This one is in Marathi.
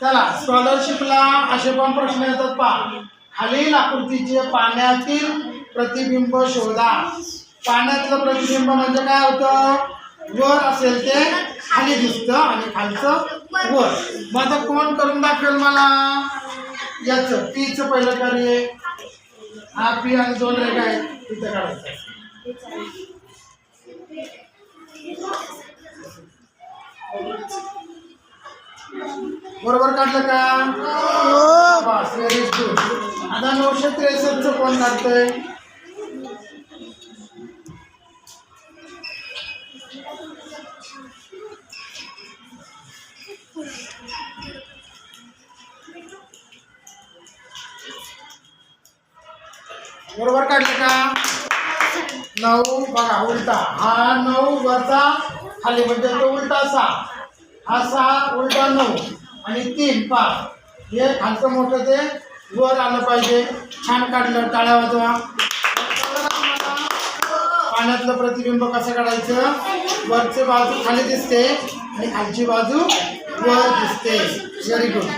चला स्कॉलरशिपला असे पण प्रश्न येतात पहा. खालील आकृतीचे पाण्यातील प्रतिबिंब शोधा. पाण्यातलं प्रतिबिंब म्हणजे काय होतं? वर असेल ते खाली दिसतं आणि खालचं वर. मग आता कोण करून दाखवेल मला? याचं पीचं पहिलं कार्य. हा पी आणि दोन रेखा आहेत तिथं काढायचं. बरोबर काढलं का? बस व्हेरी गुड. आता 963 कोण काढतोय? बरोबर काढलं का? 9 बघा उलटा. हा 9 वरचा खाली म्हणजे तो उलटा 6. हा 6 उलटा 9 आणि 3 5. हे खालचं मोठं ते वर आलं पाहिजे. छान काढलं. टाळ्या वाजवा. पाण्यातलं प्रतिबिंब कसं काढायचं? वरची बाजू खाली दिसते आणि खालची बाजू वर दिसते. Very good.